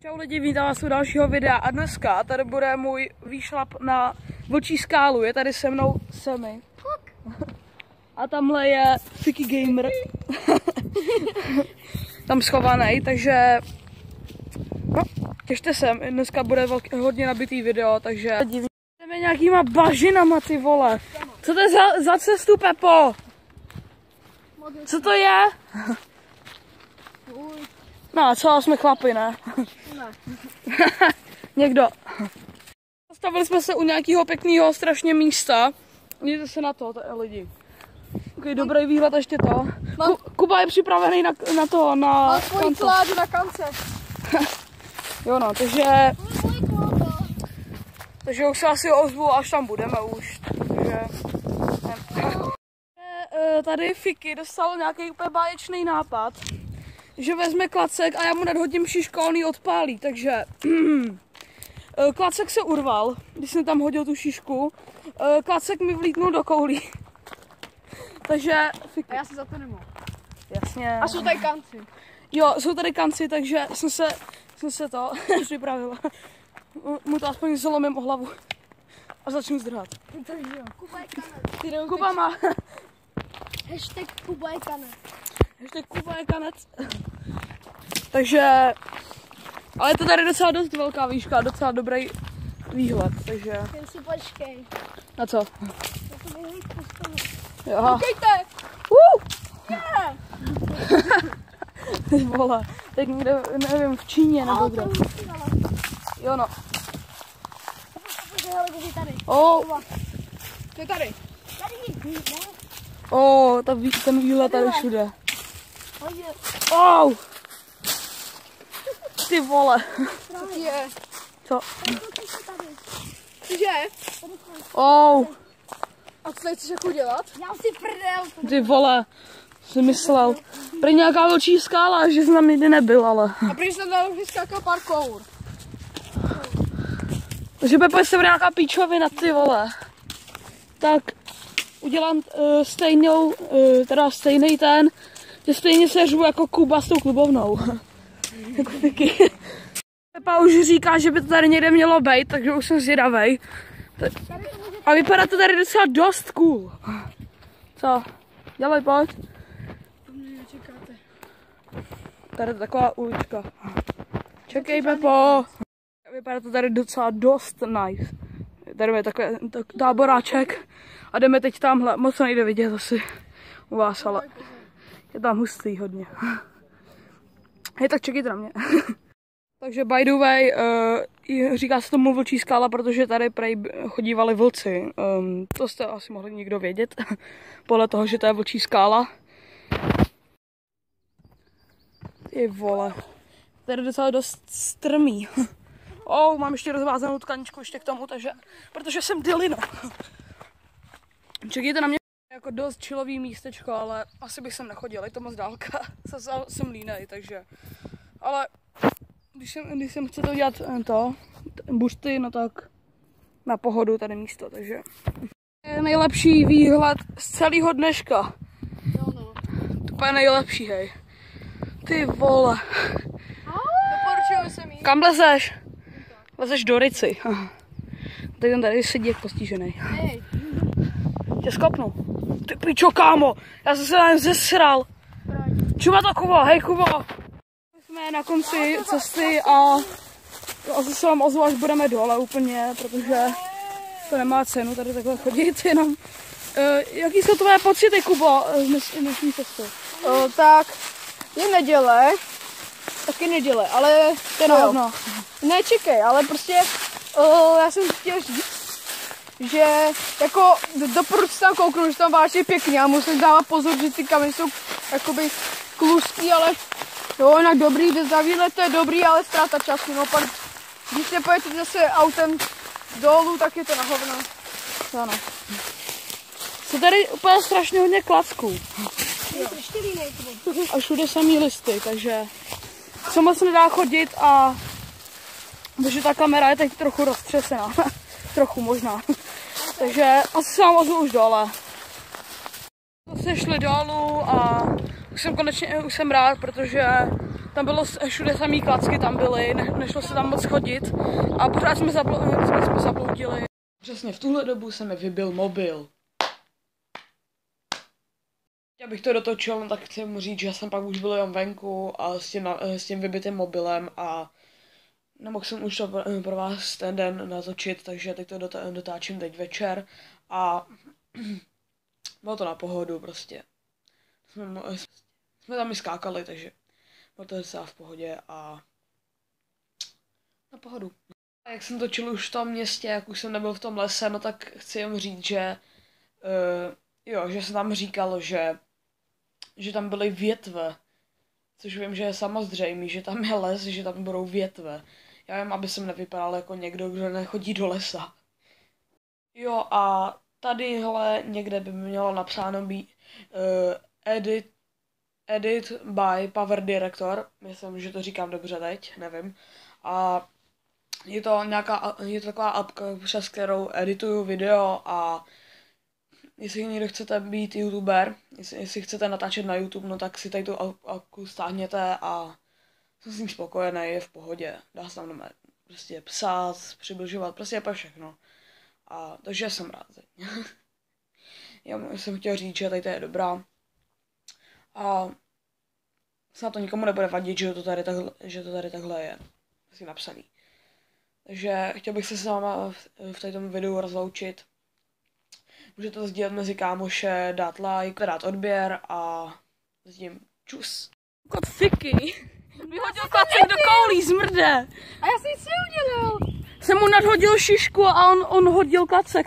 Čau lidi, vítám vás u dalšího videa a dneska tady bude můj výšlap na Vlčí skálu. Je tady se mnou Semi. A tamhle je Fiky Gamer. Tam schovaný, takže no, těšte se, dneska bude hodně nabitý video, takže jdeme nějakýma bažinama, ty vole. Co to je za cestu, Pepo? Co to je? No, co, jsme chlapi, ne? Ne. Někdo. Zastavili jsme se u nějakého pěkného strašně místa. Dívejte se na to, lidi. Okay, dobrý výhled ještě to. Kuba je připravený na to, na mám svoji kládu na kance. Jo no, takže už se asi ozvu, až tam budeme už. Takže tady Fiky dostal nějaký úplně báječný nápad, že vezme klacek a já mu nadhodím šišku a on ji odpálí, takže klacek se urval, když jsem tam hodil tu šišku, klacek mi vlítnul do koulí. Takže Fiky. A já se za to nemohu. Jasně. A jsou tady kanci. Jo, jsou tady kanci, takže jsem se to připravila. Mu to aspoň zlomím o hlavu a začnu zdrhat. Takže jo. Kuba je kanec. Kuba má. Hashtag Kuba je kanec. Hashtag Kuba je kanec. Takže, ale je to tady docela dost velká výška, docela dobrý výhled, takže. Jen si počkej. Na co? Počkejte! Yeah. Ty vole, tak někde, nevím, v Číně nebo kde. Jo no. Oh. To je tady. Ten výhled tady všude. Oh. Ty vole. Co je? Co? Cože? Oh. A co tady chceš jako dělat? Já si prdel. Ty vole, jsi myslel. Prý nějaká Vlčí skála, že jsi tam nikdy nebyl, ale. A prý jsem tam vyskákal parkour. Takže Pepo, jestli bude nějaká píčovina, ty vole. Tak udělám stejný ten, že stejně se řvu jako Kuba s tou klubovnou. Jako Fiky. Pepa už říká, že by to tady někde mělo být, takže už jsem zvědavej. A vypadá to tady docela dost cool. Co? Dělej, pojď. Tady je taková ulička. Čekej, Pepo. Vypadá to tady docela dost nice. Tady je takový táboráček a jdeme teď tamhle. Moc to nejde vidět asi u vás, ale je tam hustý hodně. Hej, tak čekejte na mě. Takže by the way, říká se tomu Vlčí skála, protože tady prej chodívali vlci. To jste asi mohli někdo vědět, podle toho, že to je Vlčí skála. Ty vole, tady je docela dost strmý. Mám ještě rozvázanou tkaničku ještě k tomu, protože jsem dilino. Čekejte na mě. Jako dost chillový místečko, ale asi bych sem nechodil, je to moc dálka. Jsem línej, takže. Ale když jsem chce to dělat bušty, no tak na pohodu tady místo, takže. Je nejlepší výhled z celého dneška. To je nejlepší, hej. Ty vole. Doporučuju se mi. Kam lezeš? Lezeš do Rici. Teď on tady sedí jak postižený. Hej. Tě skopnu. Ty pičo, kámo, já jsem se na něm zesral. Čuma to, Kubo, hej Kubo. Jsme na konci cesty a asi se vám ozvu, až budeme dole úplně, protože to nemá cenu tady takhle chodit jenom. Jaký jsou tvoje pocity, Kubo, z dnešní cesty? Tak je neděle, taky neděle, ale no. Ne, čekej, ale prostě já jsem chtěl říct, že jako doporučuji tam kouknout, že tam vážně pěkně a musím dávat pozor, že ty kameny jsou jakoby kluský, ale jo, jinak dobrý, za výlet to je dobrý, ale ztráta času, no pak, když se pojedete zase autem dolů, tak je to na hovno. Ano. Jsou tady úplně strašně hodně klacků. A všude samý listy, takže se moc nedá chodit a protože ta kamera je teď trochu roztřesená. Trochu možná. Takže asi se vám ozvu už dole. Se šli dolů a Už jsem rád, protože tam bylo všude samý klacky, tam byly, nešlo se tam moc chodit a pořád jsme zabloudili. Přesně v tuhle dobu se mi vybil mobil. Abych to dotočil, no tak chci mu říct, že jsem pak už byl jen venku a s tím vybitým mobilem a nemohl jsem už to pro vás ten den natočit, takže teď to dotáčím teď večer a bylo to na pohodu prostě. Jsme tam i skákali, takže bylo to docela v pohodě a na pohodu. A jak jsem točil už v tom městě, jak už jsem nebyl v tom lese, no tak chci jen říct, že že jsem tam říkal, že tam byly větve, což vím, že je samozřejmé, že tam je les, že tam budou větve. Já vím, aby jsem nevypadal jako někdo, kdo nechodí do lesa. Jo a tadyhle někde by mělo napsáno být edit by Power Director, myslím, že to říkám dobře teď, nevím. A je to taková apka, přes kterou edituju video a jestli někdo chcete být youtuber, jestli chcete natáčet na YouTube, no tak si tady tu apku stáhněte a jsem s ním spokojený, je v pohodě. Dá se tam prostě psát, přibližovat, prostě je všechno. A takže jsem rád. Já jsem chtěl říct, že tady to je dobrá. A snad to nikomu nebude vadit, že to tady takhle je. Asi napsaný. Takže chtěl bych se s váma v tomto videu rozloučit. Můžete to sdílet mezi kámoše, dát like, dát odběr a s tím čus. Kot Fiky vyhodil klacek do koulí, zmrde. A já jsem nic neudělal. Jsem mu nadhodil šišku a on hodil klacek.